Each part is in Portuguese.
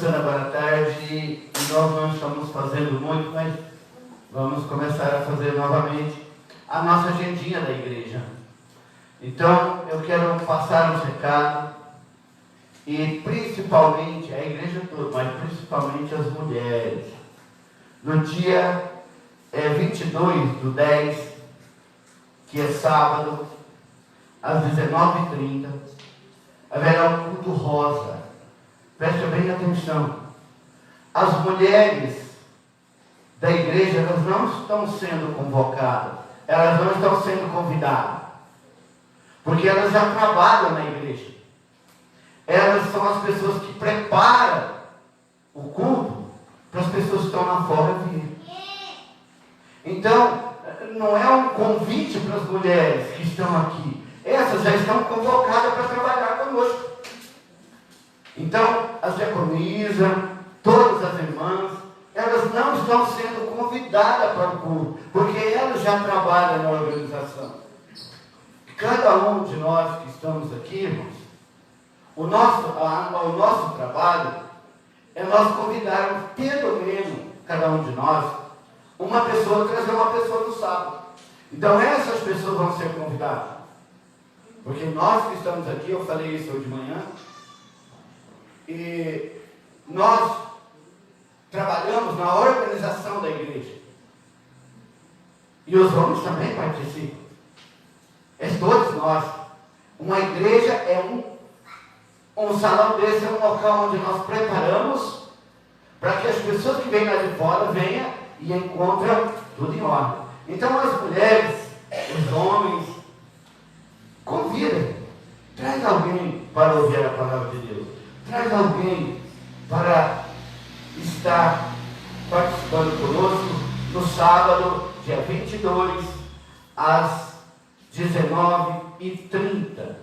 começando agora à tarde e nós não estamos fazendo muito, mas vamos começar a fazer novamente a nossa agendinha da igreja. Então, eu quero passar um recado e principalmente, a igreja toda, mas principalmente as mulheres. No dia 22/10, que é sábado, às 19h30, haverá um culto rosa. Preste bem atenção. As mulheres da igreja, elas não estão sendo convocadas, elas não estão sendo convidadas, porque elas já trabalham na igreja. Elas são as pessoas que preparam o culto para as pessoas que estão lá fora vir. Então, não é um convite para as mulheres que estão aqui. Essas já estão convocadas para trabalhar conosco. Então, as diaconisas, todas as irmãs, elas não estão sendo convidadas para o culto, porque elas já trabalham na organização. Cada um de nós que estamos aqui, irmãos, o nosso trabalho é nós convidarmos, pelo menos, cada um de nós, uma pessoa, trazer uma pessoa no sábado. Então, essas pessoas vão ser convidadas. Porque nós que estamos aqui, eu falei isso hoje de manhã, e nós trabalhamos na organização da igreja. E os homens também participam. É todos nós. Uma igreja é um salão desse, é um local onde nós preparamos para que as pessoas que vêm lá de fora venham e encontrem tudo em ordem. Então as mulheres, os homens, convidem. Traz alguém para ouvir a palavra de Deus. Traz alguém para estar participando conosco no sábado, dia 22, às 19h30.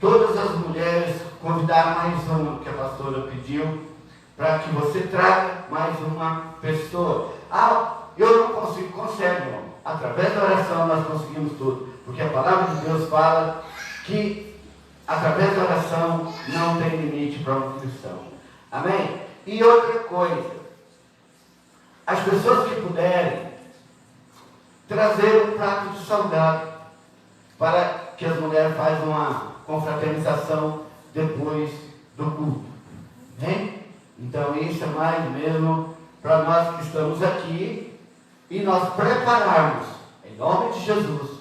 Todas as mulheres convidaram mais uma, que a pastora pediu, para que você traga mais uma pessoa. Eu não consigo, consegue, irmão. Através da oração nós conseguimos tudo. Porque a palavra de Deus fala que através da oração não tem limite para um cristão. Amém? E outra coisa, as pessoas que puderem trazer um prato de salgado para que as mulheres façam uma confraternização depois do culto. Amém? Então isso é mais mesmo para nós que estamos aqui e nós prepararmos, em nome de Jesus,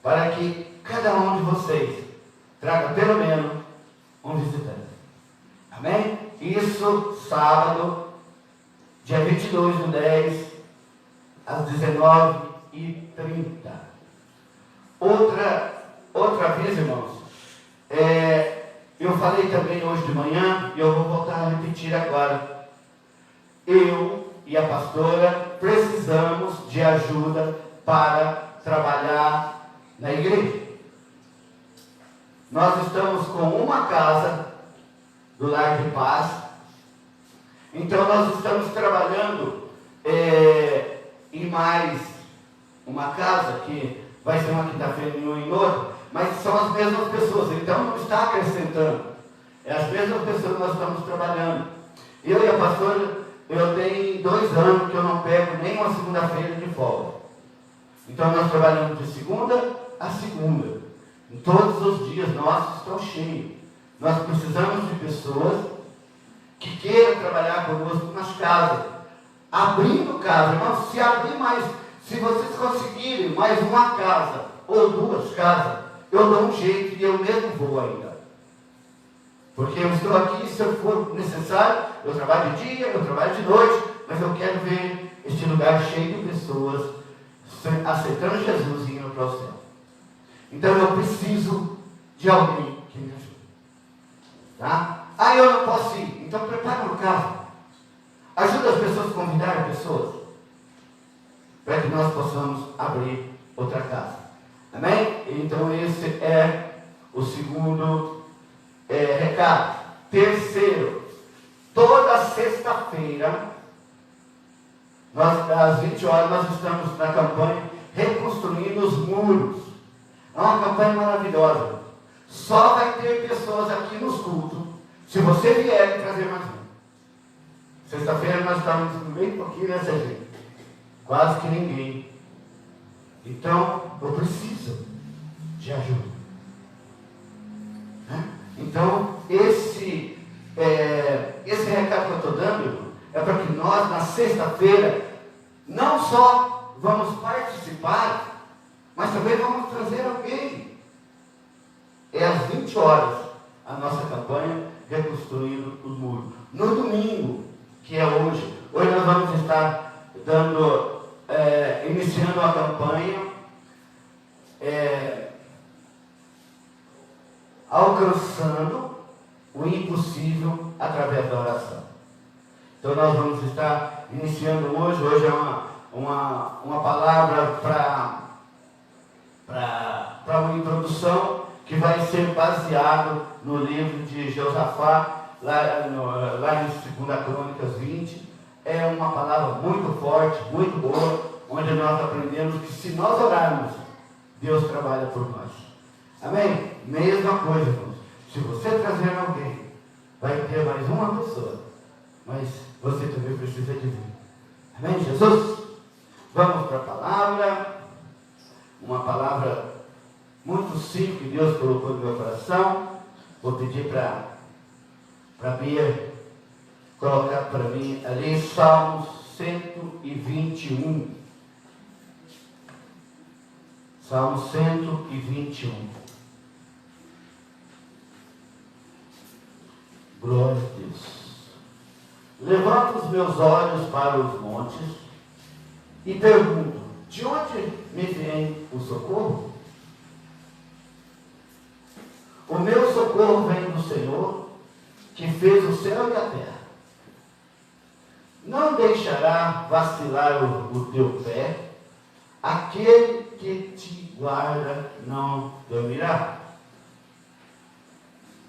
para que cada um de vocês traga pelo menos um visitante. Amém? Isso sábado, dia 22/10, às 19h30. Outra vez, irmãos, eu falei também hoje de manhã, e eu vou voltar a repetir agora. Eu e a pastora precisamos de ajuda para trabalhar na igreja. Nós estamos com uma casa do Lar de Paz, então nós estamos trabalhando em mais uma casa, que vai ser uma quinta-feira e em outra, mas são as mesmas pessoas, então não está acrescentando, é as mesmas pessoas que nós estamos trabalhando. Eu e a pastora, eu tenho 2 anos que eu não pego nem uma segunda-feira de folga. Então nós trabalhamos de segunda a segunda. Em todos os dias nossos estão cheios. Nós precisamos de pessoas que queiram trabalhar conosco nas casas. Abrindo casa. Irmãos, se abrir mais, se vocês conseguirem mais uma casa ou 2 casas, eu dou um jeito e eu mesmo vou ainda. Porque eu estou aqui, se eu for necessário, eu trabalho de dia, eu trabalho de noite, mas eu quero ver este lugar cheio de pessoas aceitando Jesus e indo para o céu. Então eu preciso de alguém que me ajude. Tá? Eu não posso ir. Então prepara uma casa. Ajuda as pessoas a convidar pessoas, para que nós possamos abrir outra casa. Amém? Então esse é o segundo recado. Terceiro, toda sexta-feira, às 20 horas, nós estamos na campanha Reconstruindo os Muros. É uma campanha maravilhosa. Só vai ter pessoas aqui nos cultos Se você vier trazer mais um. Sexta-feira nós estamos bem pouquinho nessa gente. Quase que ninguém. Então, eu preciso de ajuda. Então, esse recado que eu estou dando é para que nós, na sexta-feira, não só vamos participar, mas também vamos trazer alguém. É às 20 horas a nossa campanha Reconstruindo o Muro. No domingo, que é hoje nós vamos estar iniciando a campanha alcançando o impossível através da oração. Então nós vamos estar iniciando hoje. Hoje é uma palavra para uma introdução que vai ser baseado no livro de Josafá, lá em 2 Crônicas 20. É uma palavra muito forte, muito boa, onde nós aprendemos que se nós orarmos, Deus trabalha por nós. Amém? Mesma coisa, irmãos. Se você trazer alguém, vai ter mais uma pessoa, mas você também precisa de vir. Amém, Jesus? Vamos para a palavra. Uma palavra muito simples que Deus colocou no meu coração. Vou pedir para Bia colocar para mim ali Salmos 121. Salmo 121. Glória a Deus. Levanto os meus olhos para os montes e pergunto: de onde me vem o socorro? O meu socorro vem do Senhor, que fez o céu e a terra. Não deixará vacilar o teu pé, aquele que te guarda não dormirá.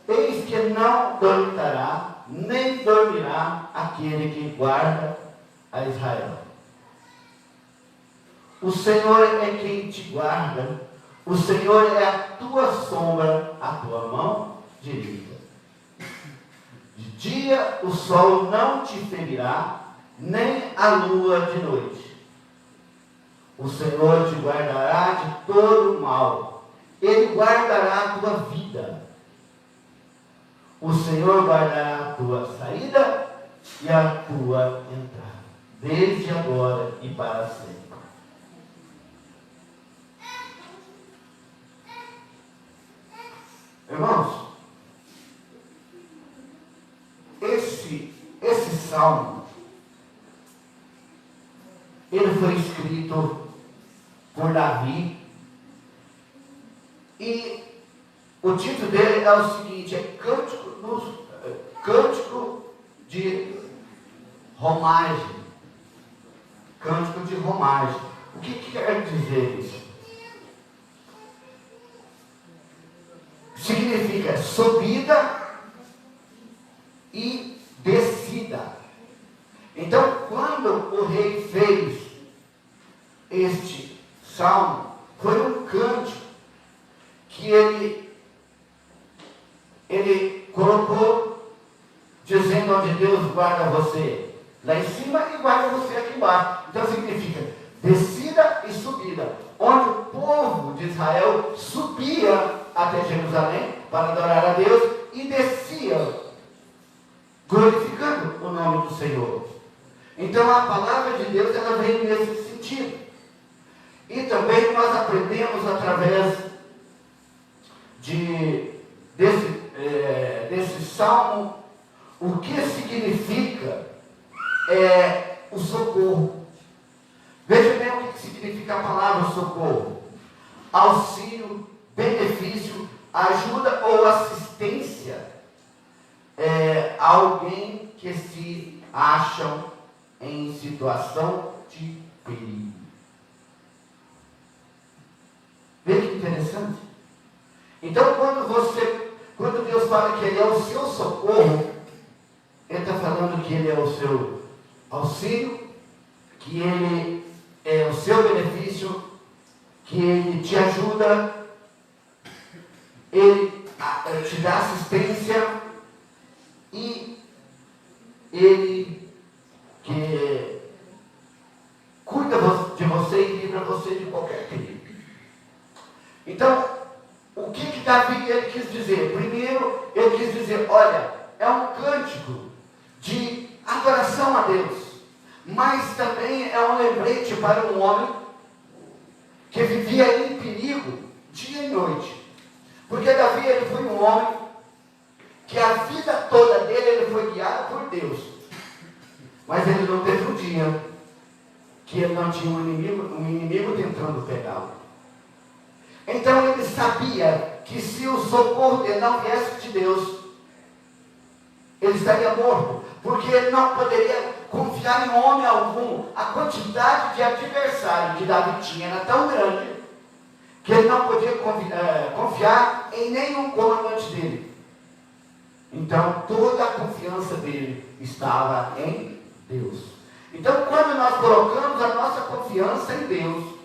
Eis que não dormitará, nem dormirá aquele que guarda a Israel. O Senhor é quem te guarda, o Senhor é a tua sombra, a tua mão direita. De dia o sol não te ferirá, nem a lua de noite. O Senhor te guardará de todo mal, Ele guardará a tua vida. O Senhor guardará a tua saída e a tua entrada, desde agora e para sempre. Irmãos, esse salmo, ele foi escrito por Davi, e o título dele é o seguinte: é Cântico de Romagem. Cântico de Romagem. O que quer dizer isso? Significa subida e descida. Então, quando o rei fez este salmo, foi um cântico que ele colocou dizendo onde Deus guarda você lá em cima e guarda você aqui embaixo. Então significa descida e subida, onde o povo de Israel subia até Jerusalém para adorar a Deus e descia glorificando o nome do Senhor. Então a palavra de Deus, ela vem nesse sentido. E também nós aprendemos através desse salmo o que significa o socorro. Veja bem o que significa a palavra socorro: auxílio, benefício, ajuda ou assistência a alguém que se acham em situação de perigo. Veja que interessante. Então, quando Deus fala que Ele é o seu socorro, Ele está falando que Ele é o seu auxílio, que Ele é o seu benefício, que Ele te ajuda, Ele te dá assistência e Ele que cuida de você e livra você de qualquer perigo. Então, o que Davi ele quis dizer? Primeiro, ele quis dizer, olha, é um cântico de adoração a Deus, mas também é um lembrete para um homem que vivia em perigo dia e noite. Porque Davi ele foi um homem que a vida toda dele ele foi guiado por Deus. Mas ele não teve um dia que ele não tinha um inimigo tentando pegá-lo. Então ele sabia que se o socorro dele não viesse de Deus, ele estaria morto. Porque ele não poderia confiar em homem algum. A quantidade de adversário que Davi tinha era tão grande que ele não podia confiar em nenhum comandante dele. Então toda a confiança dele estava em Deus. Então quando nós colocamos a nossa confiança em Deus,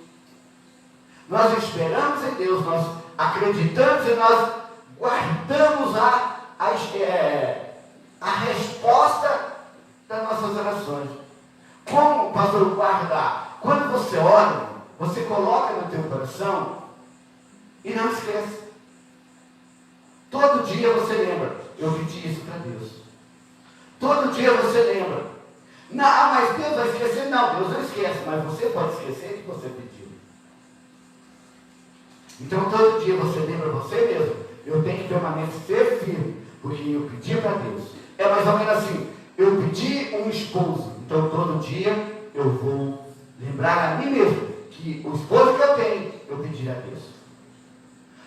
nós esperamos em Deus, nós acreditamos e nós guardamos a resposta das nossas orações. Como, pastor, guardar? Quando você ora, você coloca no teu coração e não esquece. Todo dia você lembra, eu pedi isso para Deus. Todo dia você lembra. Não, mas Deus vai esquecer? Não, Deus não esquece, mas você pode esquecer que você pediu. Então todo dia você lembra você mesmo, eu tenho que permanecer firme, porque eu pedi para Deus. É mais ou menos assim, eu pedi um esposo, então todo dia eu vou lembrar a mim mesmo, que o esposo que eu tenho, eu pedi a Deus.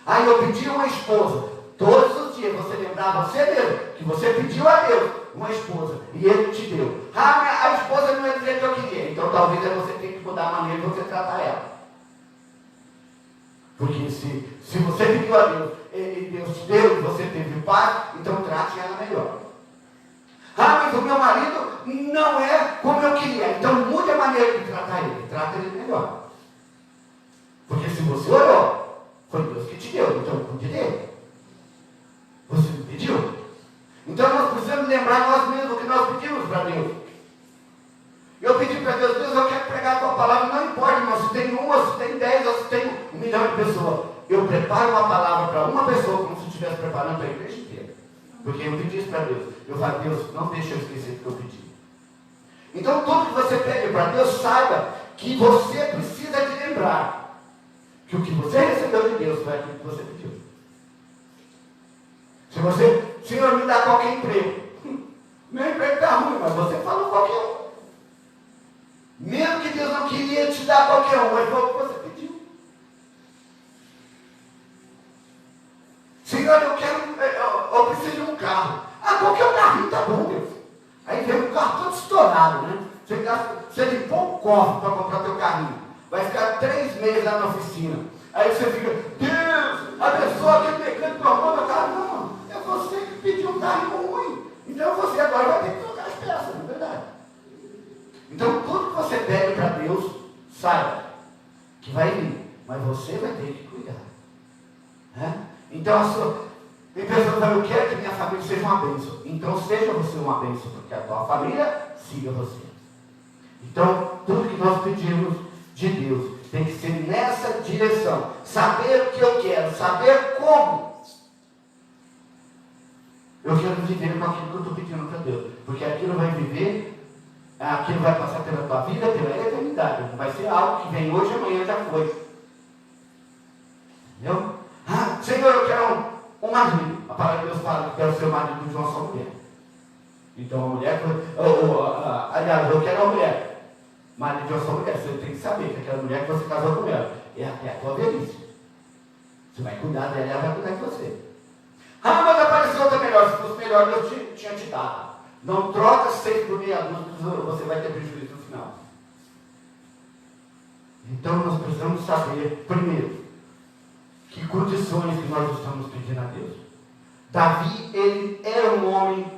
Aí eu pedi uma esposa, todos os dias você lembrar você mesmo, que você pediu a Deus uma esposa, e Ele te deu. A esposa não é dizer que eu queria, então talvez você tenha que mudar a maneira de você tratar ela. Porque se você pediu a Deus, e Deus te deu, e você teve paz, então trate ela melhor. Mas o meu marido não é como eu queria, então mude a maneira de tratar ele, trata ele melhor. Porque se você orou, foi Deus que te deu, então cuide dele. Você me pediu? Então nós precisamos lembrar nós mesmos o que nós pedimos para Deus. Eu pedi para Deus, Deus, eu quero pregar a tua palavra, não importa, irmão, se tem uma, se tem 10, ou se tem 1 milhão de pessoas. Eu preparo uma palavra para uma pessoa como se estivesse preparando para a igreja inteira. Porque eu pedi isso para Deus. Eu falo, Deus, não deixa eu esquecer do que eu pedi. Então tudo que você pede para Deus, saiba que você precisa de lembrar que o que você recebeu de Deus foi aquilo que você pediu. Se você, Senhor, me dá qualquer emprego. Meu emprego está ruim, mas você falou qualquer um. Mesmo que Deus não queria te dar qualquer um, mas foi o que você pediu. Senhor, eu preciso de um carro. Qualquer carrinho está bom, Deus. Aí vem um carro todo estourado, né? Você limpou um cofre para comprar teu carrinho. Vai ficar 3 meses lá na oficina. Aí você fica, Deus, abençoa aquele mecânico que arrumou meu carro. Não, é você que pediu um carrinho ruim. Então você agora vai ter que trocar as peças, não é verdade? Então tudo que você pede para Deus, saiba que vai vir, mas você vai ter que cuidar. Né? Então tem pessoas que falam, eu quero que minha família seja uma bênção. Então seja você uma bênção, porque a tua família siga você. Então tudo que nós pedimos de Deus tem que ser nessa direção. Saber o que eu quero, saber como eu quero viver com aquilo que eu estou pedindo para Deus. Porque aquilo vai viver. Aquilo vai passar pela tua vida, pela eternidade. Não vai ser algo que vem hoje, amanhã já foi. Entendeu? Senhor, eu quero um marido. A palavra de Deus fala que quero ser o marido de uma só mulher. Então a mulher, aliás, eu quero uma mulher. Marido de uma só mulher. Você tem que saber que aquela mulher que você casou com ela é a tua velhice. Você vai cuidar dela e ela vai cuidar de você. Mas apareceu outra melhor. Se fosse melhor, Deus tinha te dado. Não troca 6 por meia dúzia, você vai ter prejuízo no final. Então nós precisamos saber, primeiro, que condições que nós estamos pedindo a Deus. Davi, ele era um homem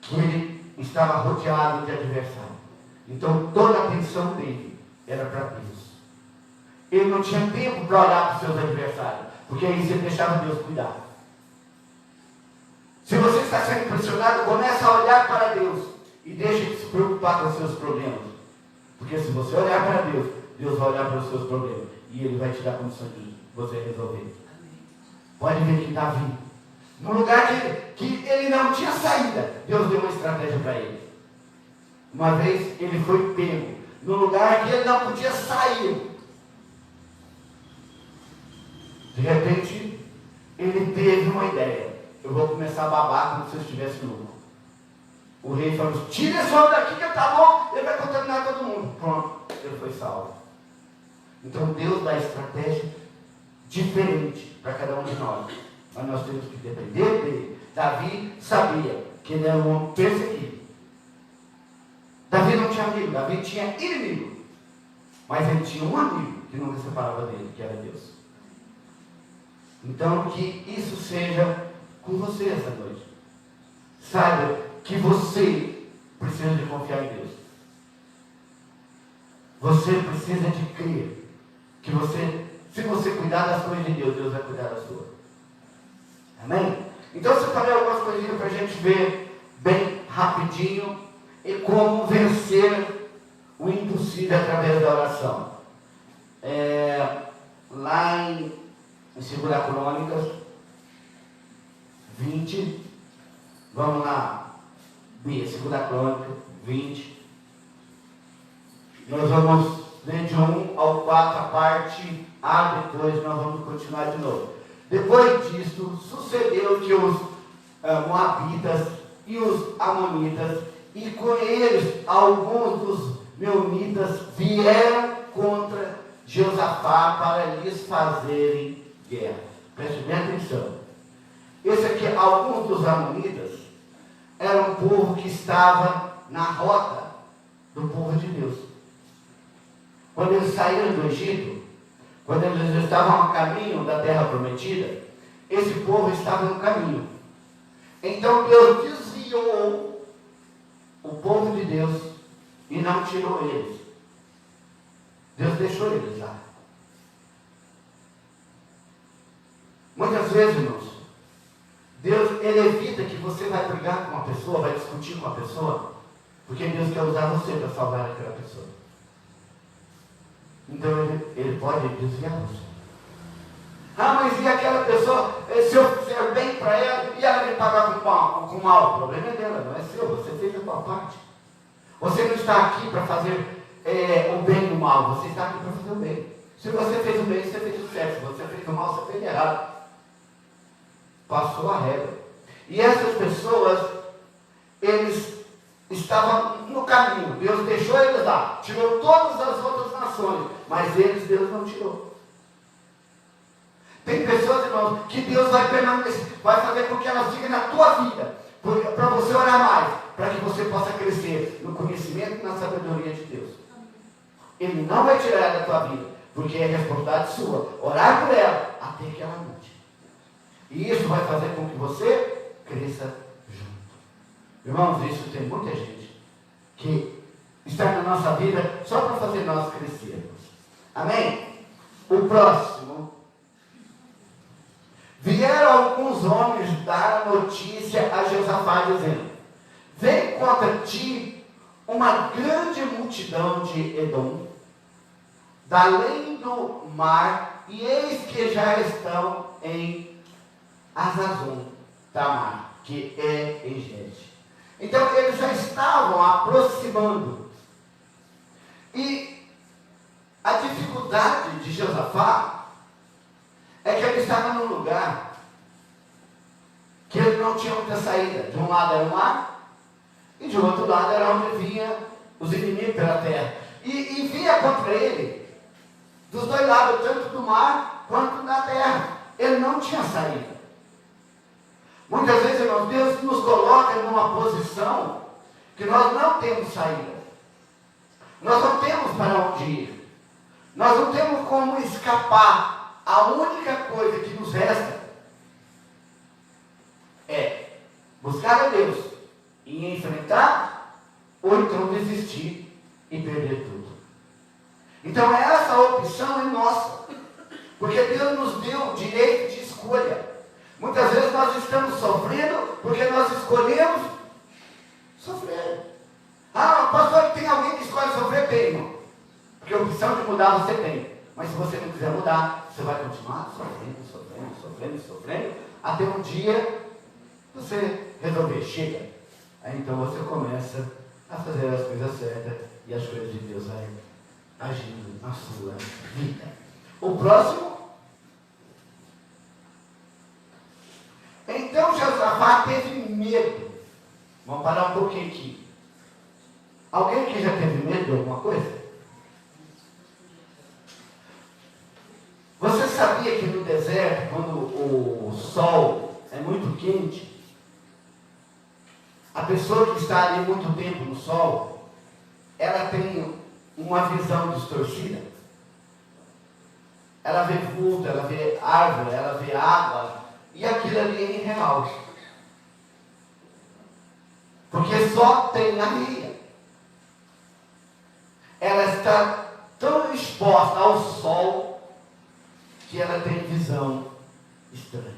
que ele estava rodeado de adversário. Então toda a atenção dele era para Deus. Ele não tinha tempo para olhar para os seus adversários, porque aí ele deixava Deus cuidar. Se você está sendo pressionado, começa a olhar para Deus e deixa de se preocupar com os seus problemas. Porque se você olhar para Deus, Deus vai olhar para os seus problemas e Ele vai te dar condição de você resolver. Pode ver que Davi, no lugar que ele não tinha saída, Deus deu uma estratégia para ele. Uma vez ele foi pego no lugar que ele não podia sair. De repente, ele teve uma ideia. Eu vou começar a babar como se eu estivesse louco. O rei falou: tira esse homem daqui que ele está louco, ele vai contaminar todo mundo. Pronto, ele foi salvo. Então Deus dá estratégia diferente para cada um de nós. Mas nós temos que depender dele. Davi sabia que ele era um homem perseguido. Davi não tinha amigo, Davi tinha inimigo. Mas ele tinha um amigo que nunca separava dele, que era Deus. Então que isso seja com você essa noite. Saiba que você precisa de confiar em Deus. Você precisa de crer que se você cuidar das coisas de Deus, Deus vai cuidar das suas. Amém? Então eu separei algumas coisinhas para a gente ver bem rapidinho e como vencer o impossível através da oração. Lá em 2 Crônicas 20, vamos lá, 2 Crônicas 20, nós vamos ler de 1 ao 4 a parte A, depois nós vamos continuar de novo. Depois disto, sucedeu que os Moabitas e os Amonitas, e com eles alguns dos Meunitas, vieram contra Josafá para lhes fazerem guerra. Preste bem atenção. Esse aqui, alguns dos Amonitas, era um povo que estava na rota do povo de Deus. Quando eles saíram do Egito, quando eles estavam a caminho da terra prometida, esse povo estava no caminho. Então Deus desviou o povo de Deus e não tirou eles. Deus deixou eles lá. Muitas vezes, irmãos, Deus, Ele evita que você vai brigar com uma pessoa, vai discutir com uma pessoa, porque Deus quer usar você para salvar aquela pessoa. Então ele pode desviar você. Ah, mas e aquela pessoa, se eu fizer bem para ela, e ela me pagar com mal? O problema é dela, não é seu, você fez a sua parte. Você não está aqui para fazer o bem e o mal, você está aqui para fazer o bem. Se você fez o bem, você fez o certo. Se você fez o mal, você fez errado. Passou a regra. E essas pessoas, eles estavam no caminho. Deus deixou eles lá. Tirou todas as outras nações. Mas eles, Deus não tirou. Tem pessoas, irmãos, que Deus vai permanecer, vai fazer com que elas fiquem na tua vida. Para você orar mais. Para que você possa crescer no conhecimento e na sabedoria de Deus. Ele não vai tirar ela da tua vida. Porque é responsabilidade sua. Orar por ela até que ela mude. E isso vai fazer com que você cresça junto. Irmãos, isso tem muita gente que está na nossa vida só para fazer nós crescermos. Amém? O próximo. Vieram alguns homens dar notícia a Josafá, dizendo: vem contra ti uma grande multidão de Edom, da além do mar, e eis que já estão em Azazon Tamar, que é em Gede. Então eles já estavam aproximando. E a dificuldade de Josafá é que ele estava num lugar que ele não tinha muita saída. De um lado era o mar, e de outro lado era onde vinha os inimigos pela terra. E vinha contra ele dos dois lados, tanto do mar quanto da terra. Ele não tinha saída. Muitas vezes, irmãos, Deus nos coloca numa posição que nós não temos saída. Nós não temos para onde ir. Nós não temos como escapar. A única coisa que nos resta é buscar a Deus e enfrentar, ou então desistir e perder tudo. Então essa opção é nossa. Porque Deus nos deu o direito de escolha. Muitas vezes nós estamos sofrendo porque nós escolhemos sofrer. Ah, pastor, tem alguém que escolhe sofrer? Tem, irmão. Porque a opção de mudar você tem. Mas se você não quiser mudar, você vai continuar sofrendo, até um dia você resolver, chega. Aí então você começa a fazer as coisas certas e as coisas de Deus vai agindo na sua vida. O próximo. Então Josafá teve medo. Vamos parar um pouquinho aqui. Alguém que já teve medo de alguma coisa? Você sabia que no deserto, quando o sol é muito quente, a pessoa que está ali muito tempo no sol, ela tem uma visão distorcida? Ela vê vulto, ela vê árvore, ela vê água, e aquilo ali é irreal. Porque só tem areia. Ela está tão exposta ao sol que ela tem visão estranha.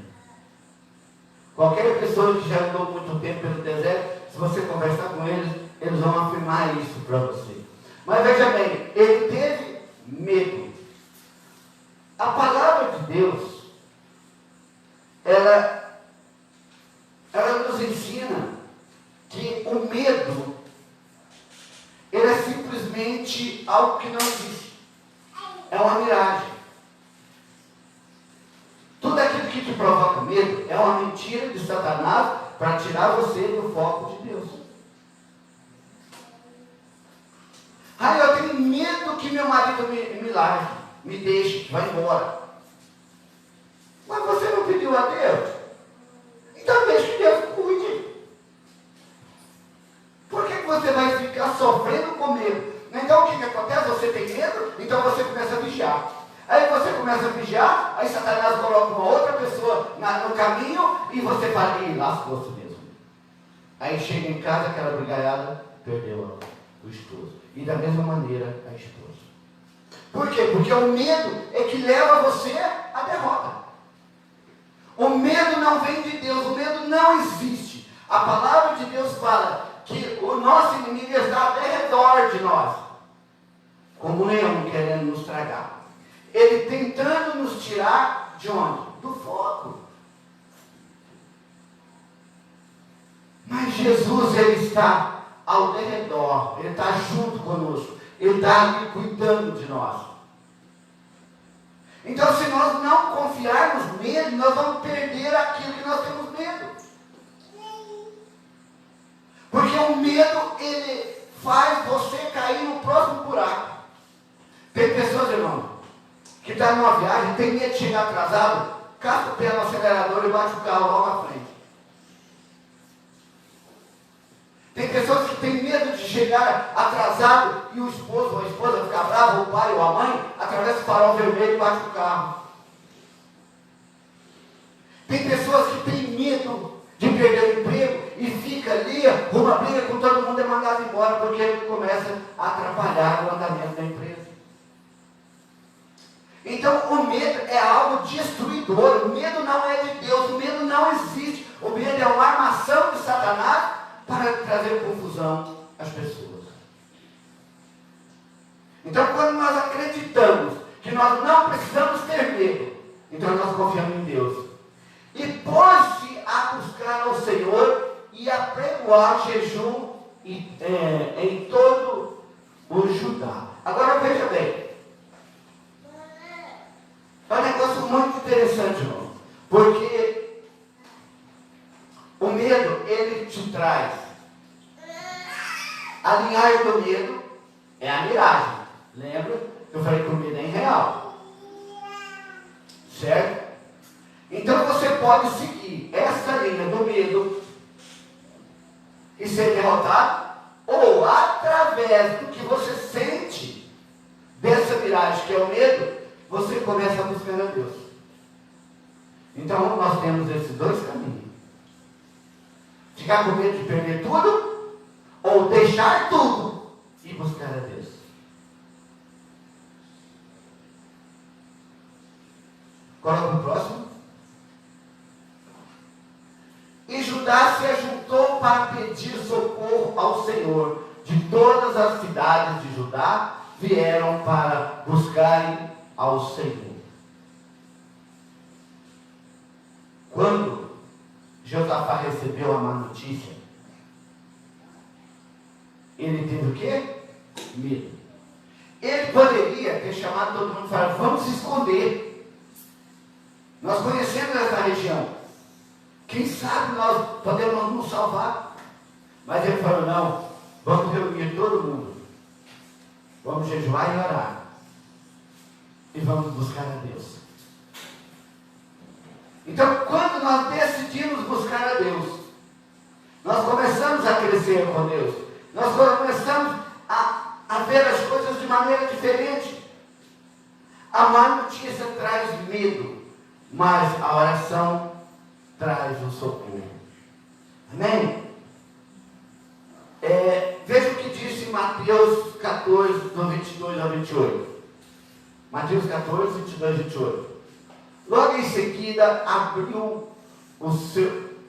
Qualquer pessoa que já andou muito tempo pelo deserto, se você conversar com eles, eles vão afirmar isso para você. Mas veja bem, ele teve medo. A palavra de Deus, ela nos ensina que o medo, ele é simplesmente algo que não existe. É uma miragem. Tudo aquilo que te provoca medo é uma mentira de Satanás para tirar você do foco de Deus. Ah, eu tenho medo que meu marido me largue, me deixe, vá embora. Mas você não pediu a Deus? Então deixa que Deus cuide. Por que você vai ficar sofrendo com medo? Então o que acontece? Você tem medo, então você começa a vigiar. Aí você começa a vigiar, aí Satanás coloca uma outra pessoa no caminho e você fala, ih, lascou-se mesmo. Aí chega em casa, aquela brigaiada, perdeu o esposo. E da mesma maneira a esposa. Por quê? Porque o medo é que leva você à derrota. O medo não vem de Deus, o medo não existe. A palavra de Deus fala que o nosso inimigo está ao redor de nós, como um leão querendo nos tragar. Ele tentando nos tirar de onde? Do foco. Mas Jesus, ele está ao redor, ele está junto conosco, ele está ali cuidando de nós. Então, se nós não confiarmos nele, nós vamos perder aquilo que nós temos medo. Porque o medo, ele faz você cair no próximo buraco. Tem pessoas, irmão, que está numa viagem, tem medo de chegar atrasado, casca o pé no acelerador e bate o carro logo à frente. Tem pessoas que têm medo de chegar atrasado e o esposo ou a esposa ficar bravo, o pai ou a mãe, atravessa o farol vermelho e bate o carro. Tem pessoas que têm medo de perder o emprego e fica ali, uma briga com todo mundo, é mandado embora porque ele começa a atrapalhar o andamento da empresa. Então o medo é algo destruidor. O medo não é de Deus, o medo não existe. O medo é uma armação de Satanás para trazer confusão às pessoas. Então, quando nós acreditamos que nós não precisamos ter medo, então nós confiamos em Deus. E pôs-se a buscar ao Senhor e a pregoar jejum em todo o Judá. Agora veja bem. É um negócio muito interessante, irmão. Porque o medo, ele te traz. A linhagem do medo é a miragem. Lembra? Eu falei que o medo é irreal. Certo? Então você pode seguir essa linha do medo e ser derrotado, ou através do que você sente dessa miragem que é o medo, você começa a buscar a Deus. Então nós temos esses dois caminhos. Ficar com medo de perder tudo, ou deixar tudo e buscar a Deus. Coloca o próximo. E Judá se ajuntou para pedir socorro ao Senhor. De todas as cidades de Judá vieram para buscarem ao Senhor. Quando Josafá recebeu a má notícia, ele teve o quê? Medo. Ele poderia ter chamado todo mundo e falado: vamos se esconder. Nós conhecemos essa região. Quem sabe nós podemos nos salvar. Mas ele falou: não, vamos reunir todo mundo. Vamos jejuar e orar. E vamos buscar a Deus. Então, quando nós decidimos buscar a Deus, nós começamos a crescer com Deus. Nós começamos a ver as coisas de maneira diferente. A má notícia traz medo, mas a oração traz o socorro. Amém? Veja o que diz em Mateus 14, do 22 ao 28. Mateus 14, 22 e 28. Logo em seguida, abriu os seus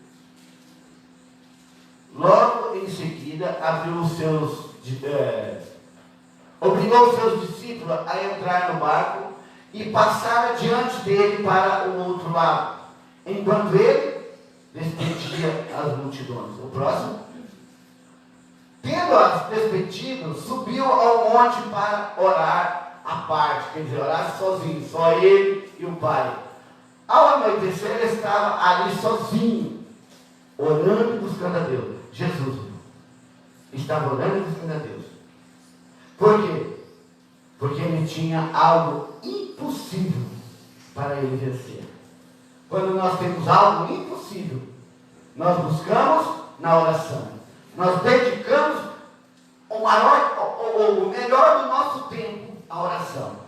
obrigou os seus discípulos a entrar no barco e passar adiante dele para o outro lado, enquanto ele despedia as multidões. O próximo. Tendo-as despedido, subiu ao monte para orar à parte, quer dizer, orar sozinho, só ele e o Pai. Ao anoitecer, ele estava ali sozinho, orando e buscando a Deus. Jesus estava orando e buscando a Deus. Por quê? Porque ele tinha algo impossível para ele vencer. Quando nós temos algo impossível, nós buscamos na oração. Nós dedicamos o melhor do nosso tempo à oração.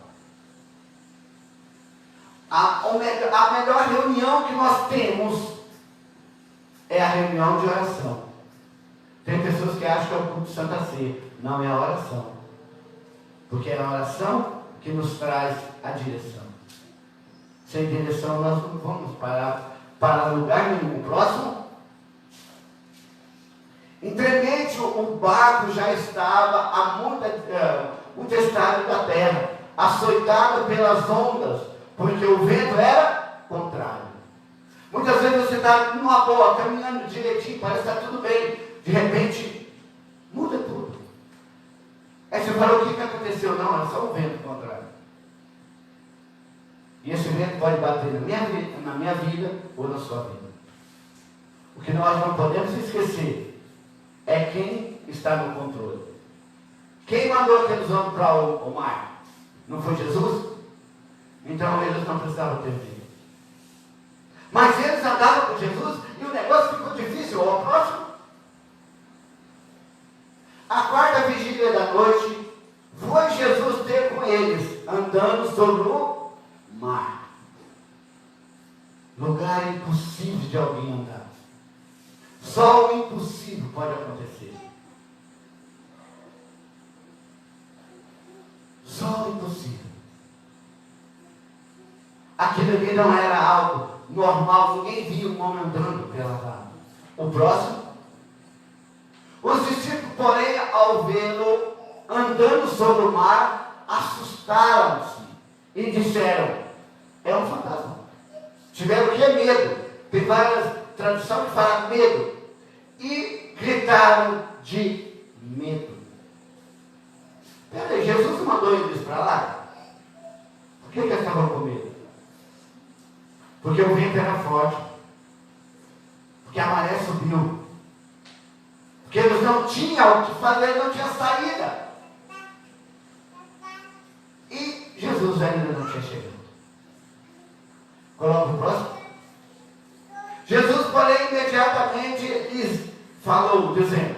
A melhor reunião que nós temos é a reunião de oração. Tem pessoas que acham que é o culto de Santa Ceia. Não, é a oração. Porque é a oração que nos traz a direção. Sem direção nós não vamos para lugar nenhum. Próximo. Entremente o barco já estava a muito estado da terra, açoitado pelas ondas, porque o vento era contrário. Muitas vezes você está numa boa, caminhando direitinho, parece que está tudo bem. De repente, muda tudo. Aí você fala: o que aconteceu? Não, é só o vento contrário. E esse vento pode bater na minha vida ou na sua vida. O que nós não podemos esquecer é quem está no controle. Quem mandou aqueles homens para o mar? Não foi Jesus? Então eles não precisavam ter vindo. Mas eles andavam com Jesus e o negócio ficou difícil. Ao próximo. A quarta vigília da noite, foi Jesus ter com eles, andando sobre o mar. Lugar impossível de alguém andar. Só o impossível pode acontecer. Só o impossível. Aquilo ali não era algo normal, ninguém via um homem andando pela água. O próximo. Os discípulos, porém, ao vê-lo andando sobre o mar, assustaram-se e disseram: é um fantasma. Tiveram o que? Medo. Tem várias traduções que falam medo. E gritaram de medo. Peraí, Jesus mandou eles para lá? Por que eles estavam com medo? Porque o vento era forte. Porque a maré subiu. Porque eles não tinham o que fazer, não tinha saída. E Jesus ainda não tinha chegado. Coloca o próximo. Jesus, porém, imediatamente lhes falou, dizendo: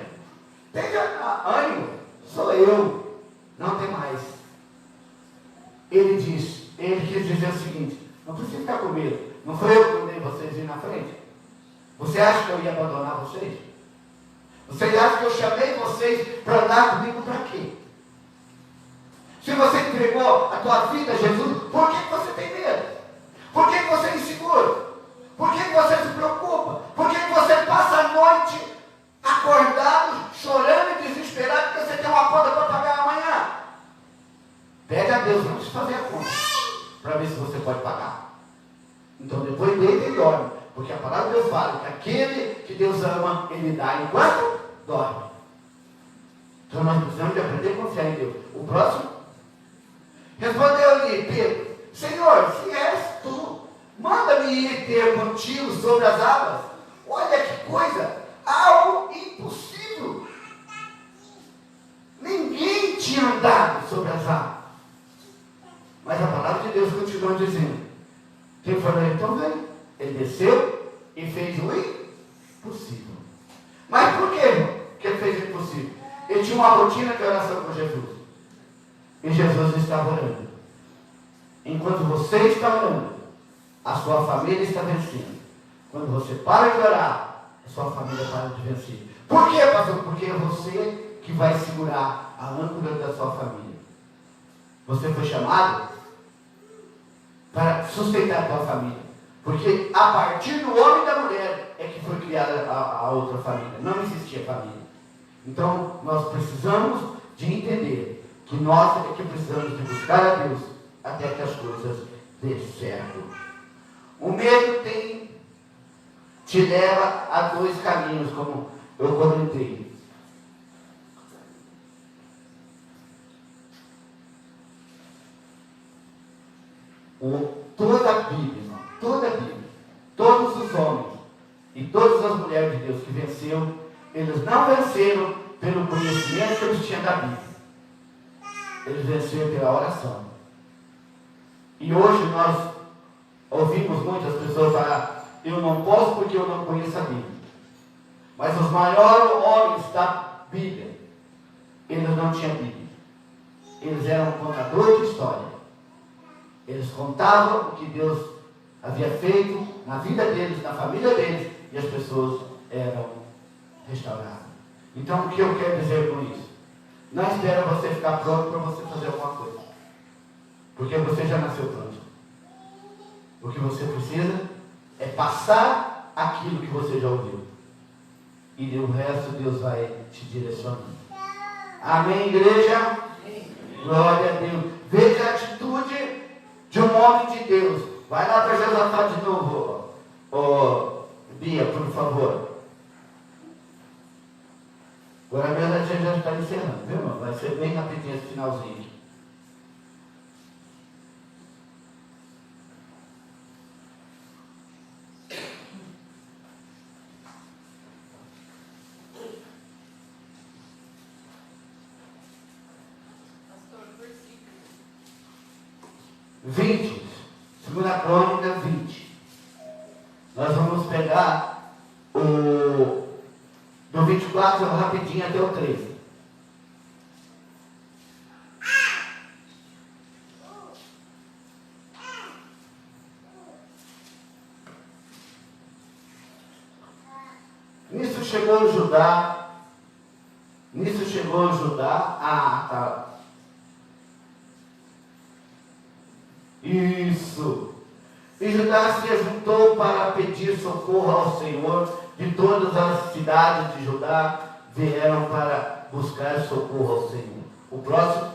tenha ânimo, sou eu, não tem mais. Ele quis dizer o seguinte: não precisa ficar com medo, não foi eu que mandei vocês ir na frente? Você acha que eu ia abandonar vocês? Vocês acham que eu chamei vocês para andar comigo para quê? Se você entregou a tua vida a Jesus, por que você tem medo? Por que você é inseguro? Por que você se preocupa? Por que você passa a noite palavra de Deus fala que aquele que Deus ama, Ele dá enquanto dorme. Então nós precisamos de aprender a confiar em Deus. O próximo? Respondeu-lhe Pedro: Senhor, se és tu, manda-me ir ter contigo sobre as águas. Olha que coisa, algo impossível. Ninguém tinha andado sobre as águas. Mas a palavra de Deus continua dizendo. Quem falou, então vem. Ele desceu e fez o impossível. Mas por quê que ele fez o impossível? Ele tinha uma rotina de oração com Jesus. E Jesus estava orando. Enquanto você está orando, a sua família está vencendo. Quando você para de orar, a sua família para de vencer. Por quê, pastor? Porque é você que vai segurar a âncora da sua família. Você foi chamado para sustentar a sua família. Porque a partir do homem e da mulher é que foi criada a outra família. Não existia família. Então, nós precisamos de entender que nós é que precisamos de buscar a Deus até que as coisas dê certo. O medo te leva a dois caminhos, como eu comentei. Toda a Bíblia, todos os homens e todas as mulheres de Deus que venceram, eles não venceram pelo conhecimento que eles tinham da Bíblia. Eles venceram pela oração. E hoje nós ouvimos muitas pessoas falar: eu não posso porque eu não conheço a Bíblia. Mas os maiores homens da Bíblia, eles não tinham Bíblia. Eles eram contadores de história. Eles contavam o que Deus havia feito na vida deles, na família deles, e as pessoas eram restauradas. Então, o que eu quero dizer com isso? Não espera você ficar pronto para você fazer alguma coisa. Porque você já nasceu pronto. O que você precisa é passar aquilo que você já ouviu. E o resto Deus vai te direcionando. Amém, igreja? Glória a Deus. Veja a atitude de um homem de Deus. Vai lá para Josafá de novo, Bia, por favor. Agora mesmo a gente já está encerrando, viu, irmão? Vai ser bem rapidinho esse finalzinho aqui. Pastor, versículo 20, 2 Crônicas 20. Nós vamos pegar do 24 rapidinho até o 13. Nisso chegou Judá. Tá. Isso. E Judá se juntou para pedir socorro ao Senhor. De todas as cidades de Judá vieram para buscar socorro ao Senhor. O próximo.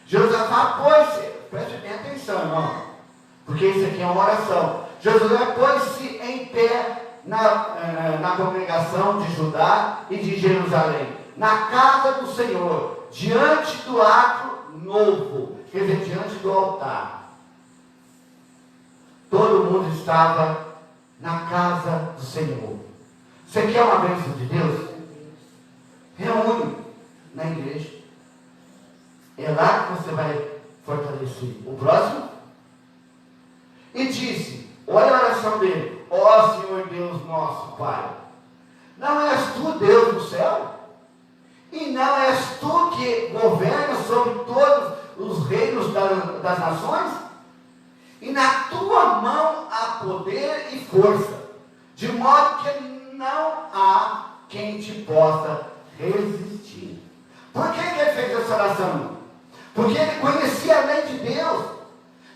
Josafá pôs-se, preste bem atenção, irmão, porque isso aqui é uma oração. Josafá pôs-se em pé na congregação de Judá e de Jerusalém, na casa do Senhor, diante do ato novo, quer dizer, diante do altar. Todo mundo estava na casa do Senhor. Você quer uma bênção de Deus? Reúne na igreja. É lá que você vai fortalecer. O próximo? E disse, olha a oração dele: ó Senhor Deus nosso Pai, não és tu Deus do céu? E não és tu que governas sobre todos os reinos das nações? E na tua mão há poder e força, de modo que não há quem te possa resistir. Por que ele fez essa oração? Porque ele conhecia a lei de Deus.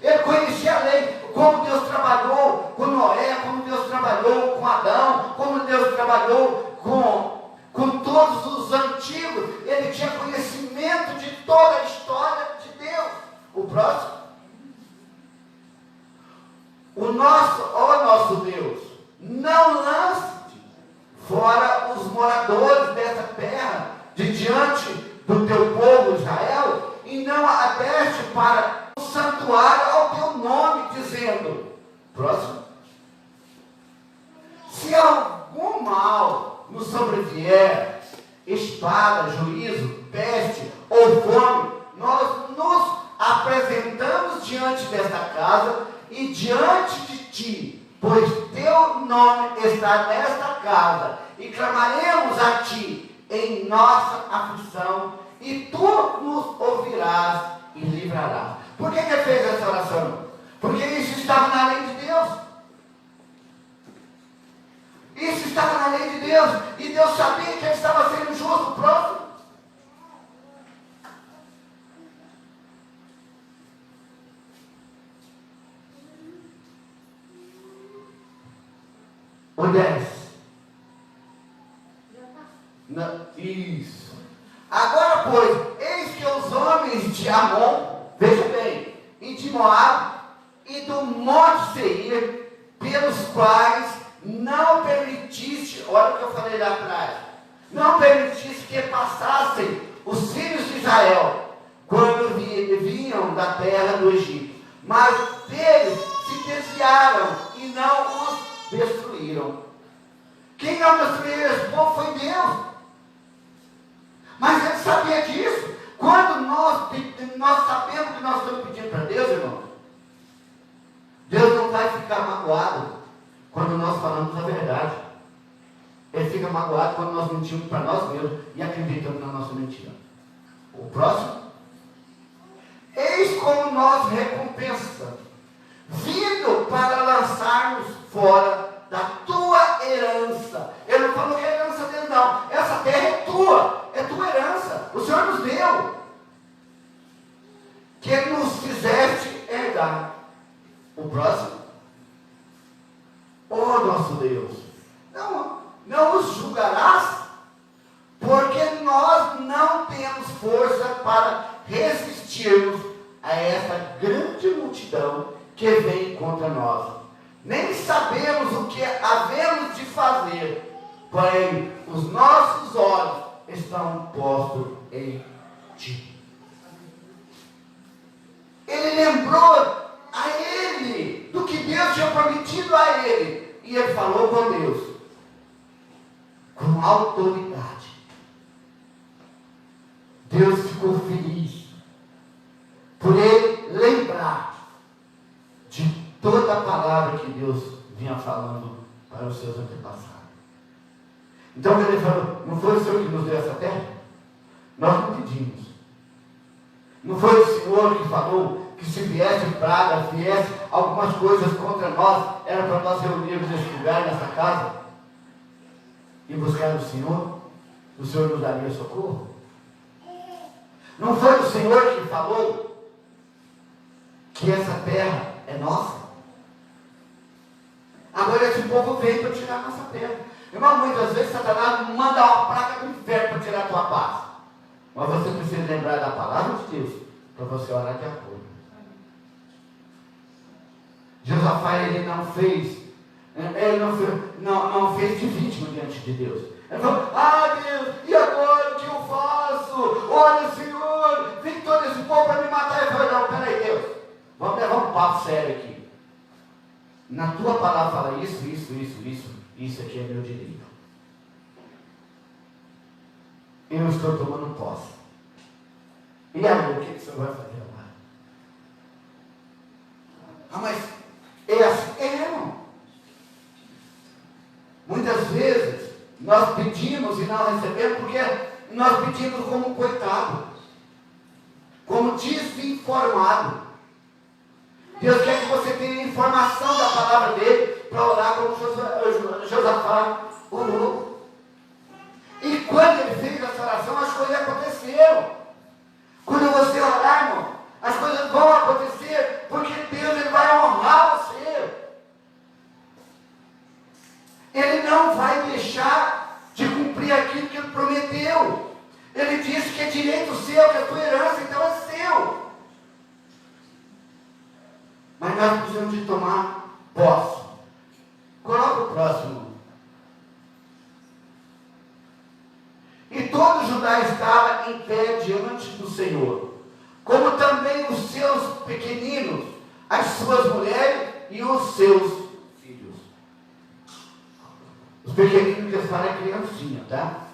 Ele conhecia a lei, como Deus trabalhou com Noé, como Deus trabalhou com Adão, como Deus trabalhou com todos os antigos. Ele tinha conhecimento de toda a história de Deus. O próximo. O nosso Deus, não lance fora os moradores dessa terra, de diante do teu povo Israel, e não adeste para o santuário ao teu nome, dizendo, próximo, se algum mal nos sobrevier, espada, juízo, peste ou fome, nós nos apresentamos diante desta casa e diante de ti, pois teu nome está nesta casa, e clamaremos a ti em nossa aflição, e tu nos ouvirás e livrarás. Por que ele fez essa oração? Porque isso estava na lei de Deus. Isso estava na lei de Deus, e Deus sabia que ele estava sendo justo, próximo. O 10. Isso. Agora, pois, eis que os homens de Amon, veja bem, e de Moab, e do monte Seir, pelos quais não permitiste, olha o que eu falei lá atrás, não permitiste que passassem os filhos de Israel, quando vinham da terra do Egito, mas deles se desviaram e não os destruíram. Quem não destruiu esse povo foi Deus. Mas ele sabia disso. Quando nós sabemos que nós estamos pedindo para Deus, irmão, Deus não vai ficar magoado quando nós falamos a verdade. Ele fica magoado quando nós mentimos para nós mesmos e acreditamos na nossa mentira. O próximo. Eis como nós recompensamos, vindo para lançarmos fora da tua herança. Ele não falou que é a herança dele, não. Essa terra é tua herança. O Senhor nos deu, que nos fizeste herdar. O próximo. Oh, nosso Deus, não os julgarás, porque nós não temos força para resistirmos a essa grande multidão que vem contra nós. Nem sabemos o que havemos de fazer, porém os nossos olhos estão postos em ti. Ele lembrou a ele do que Deus tinha prometido a ele, e ele falou com Deus com autoridade. Deus ficou feliz por ele lembrar de toda a palavra que Deus vinha falando para os seus antepassados. Então ele falou, não foi o Senhor que nos deu essa terra? Nós não pedimos. Não foi o Senhor que falou que se viesse praga, viesse algumas coisas contra nós, era para nós reunirmos nesse lugar, nessa casa, e buscar o Senhor nos daria socorro? Não foi o Senhor que falou que essa terra é nossa? Agora esse povo veio para tirar a nossa terra. Irmão, muitas vezes Satanás manda uma praga do inferno para tirar a tua paz. Mas você precisa lembrar da palavra de Deus para você orar de acordo. Josafá, ele não fez de vítima diante de Deus. Ele falou, Deus, e agora o que eu faço? Olha, Senhor, vem todo esse povo para me matar. Ele falou, não, peraí, Deus, vamos levar um papo sério aqui. Na tua palavra fala isso aqui é meu direito. Eu estou tomando posse. E amor, o que o Senhor vai fazer agora? Mas é assim, irmão. Muitas vezes nós pedimos e não recebemos porque nós pedimos como coitado, como desinformado. Deus quer que você tenha informação da palavra dele para orar como Josafá orou. E quando ele fez essa oração, as coisas aconteceram. Quando você orar, irmão, as coisas vão acontecer, porque Deus ele vai honrar você. Ele não vai deixar de cumprir aquilo que ele prometeu. Ele disse que é direito seu, que é tua herança, então é seu. Mas nós precisamos de tomar posse. Coloca o próximo. E todo Judá estava em pé diante do Senhor, como também os seus pequeninos, as suas mulheres e os seus filhos. Os pequeninos que eu falo é criancinha, tá?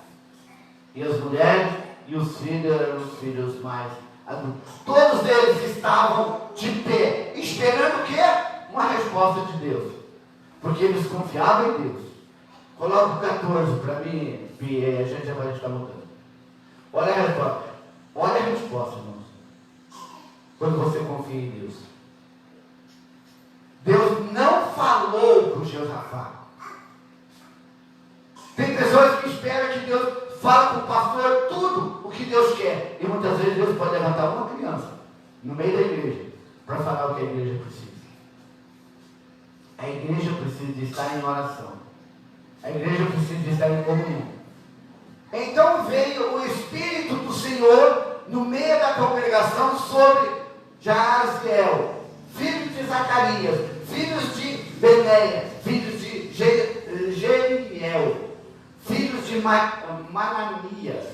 E as mulheres e os filhos eram os filhos mais adultos. Todos eles estavam de pé, esperando o quê? Uma resposta de Deus. Porque eles confiavam em Deus. Coloca o 14 para mim, e a gente já vai estar mudando. Olha a resposta. Olha a resposta, irmãos. Quando você confia em Deus. Deus não falou para o Josafá. Tem pessoas que esperam que Deus fale para o pastor tudo o que Deus quer. E muitas vezes Deus pode levantar uma criança no meio da igreja para falar o que a igreja precisa. A igreja precisa de estar em oração. A igreja precisa de estar em comunhão. Então veio o Espírito do Senhor no meio da congregação sobre Jaziel, filho de Zacarias, filhos de Benéia, filhos de Jeriel, filhos de Mananias,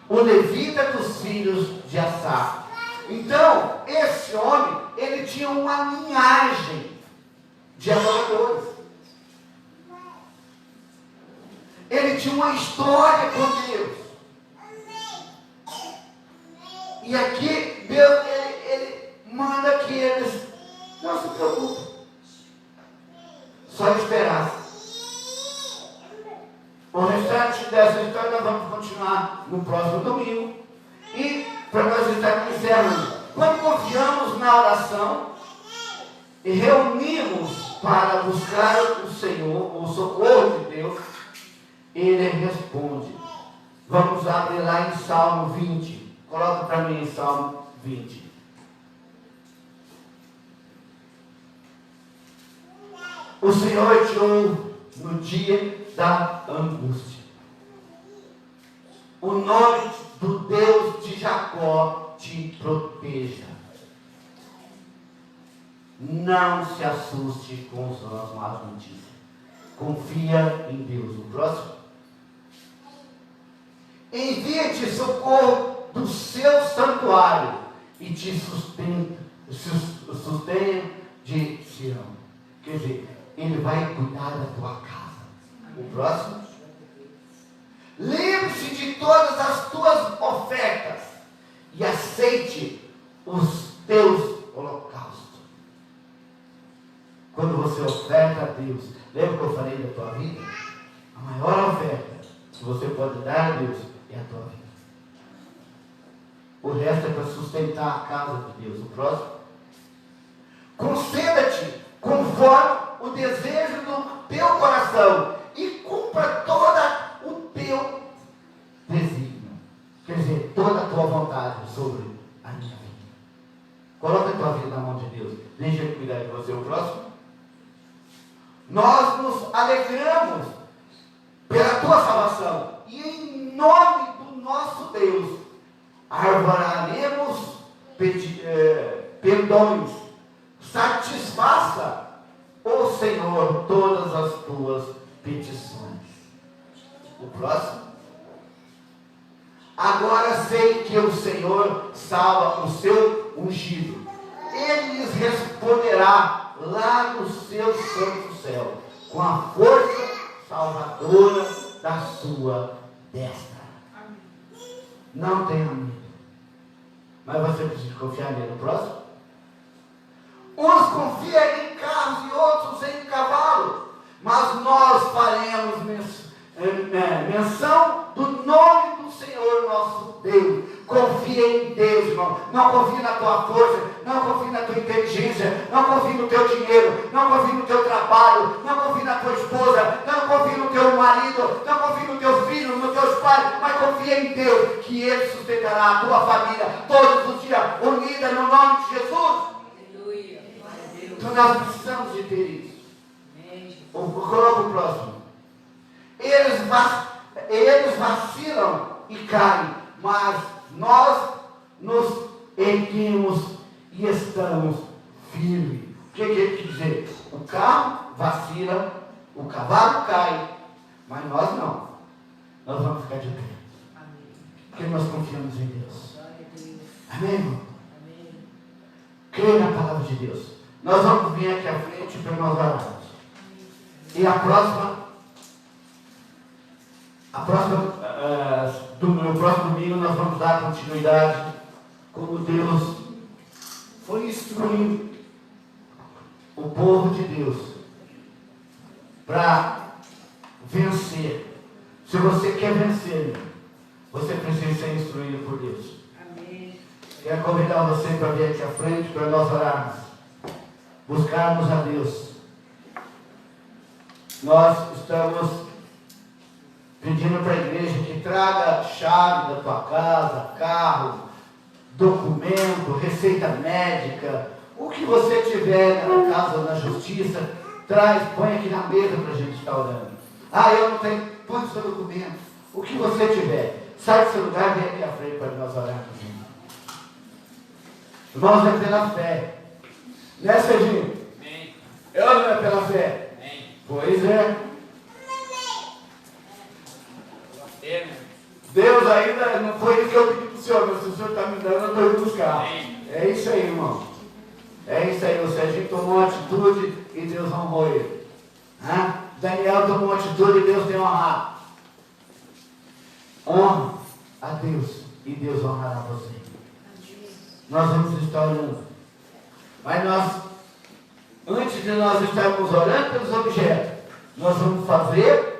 o levita dos filhos de Assaf. Então, esse homem, ele tinha uma linhagem de adoradores. Ele tinha uma história com Deus. E aqui, Deus, ele manda que eles não se preocupem. Só esperassem. O restante dessa história nós vamos continuar no próximo domingo. E para nós estarmos encerrando. Quando confiamos na oração e reunimos para buscar o Senhor, o socorro de Deus, Ele responde. Vamos abrir lá em Salmo 20. Coloca para mim em Salmo 20. O Senhor te ouve no dia da angústia. O nome do Deus de Jacó te proteja. Não se assuste com as más notícias. Confia em Deus. O próximo. Envia-te socorro do seu santuário e te sustenha de Sião. Quer dizer, Ele vai cuidar da tua casa. O próximo. Lembre-se de todas as tuas ofertas e aceite os teus holocaustos. Quando você oferta a Deus, lembra que eu falei da tua vida? A maior oferta que você pode dar a Deus é a tua vida. O resto é para sustentar a casa de Deus. O próximo. Conceda-te conforme o desejo do teu coração e cumpra todo o teu desígnio. Quer dizer, toda a tua vontade sobre a minha vida. Coloca a tua vida na mão de Deus. Deixa Ele cuidar de você. O próximo. Nós nos alegramos pela tua salvação e em nome do nosso Deus arvoraremos perdões. Satisfaça, ó Senhor, todas as tuas petições. O próximo. Agora sei que o Senhor salva o seu ungido. Ele lhes responderá lá no seu santo céu, com a força salvadora da sua destra. Não tenha medo. Mas você precisa confiar nele. O próximo. Uns confiam em carros e outros em cavalos, mas nós faremos menção do nome do Senhor nosso Deus. Confia em Deus, irmão. Não confie na tua força, não confie na tua inteligência, não confie no teu dinheiro, não confie no teu trabalho, não confie na tua esposa, não confie no teu marido, não confie nos teus filhos, nos teus pais, mas confia em Deus, que Ele sustentará a tua família todos os dias, unida no nome de Jesus. Aleluia. Então nós precisamos de ter isso. Coloca o próximo. Eles vacilam e caem, mas nós nos erguemos e estamos firmes. O que ele quer dizer? O carro vacila, o cavalo cai, mas nós não. Nós vamos ficar de pé. Porque nós confiamos em Deus. Amém, irmão? Creia na palavra de Deus. Nós vamos vir aqui à frente para nós orarmos. E no próximo domingo nós vamos dar continuidade como Deus foi instruindo o povo de Deus para vencer. Se você quer vencer, você precisa ser instruído por Deus. Amém. Quero convidar você para vir aqui à frente para nós orarmos, buscarmos a Deus. Nós estamos pedindo para a igreja que traga chave da tua casa, carro, documento, receita médica, o que você tiver na casa ou na justiça, traz, põe aqui na mesa para a gente estar orando. Ah, eu não tenho, põe o seu documento, o que você tiver, sai do seu lugar e vem aqui à frente para nós orarmos. Irmãos, é pela fé, né, Serginho? Amém. Eu não é pela fé? Amém. Pois é. Deus ainda não foi isso que eu pedi para o Senhor, mas se o Senhor está me dando, eu estou indo buscar. É isso aí, irmão. É isso aí. O Serginho tomou uma atitude e Deus honrou ele. Daniel tomou uma atitude e Deus deu honrar. Honra a Deus e Deus honrará você. Nós vamos estar orando. Mas antes de nós estarmos orando pelos objetos, nós vamos fazer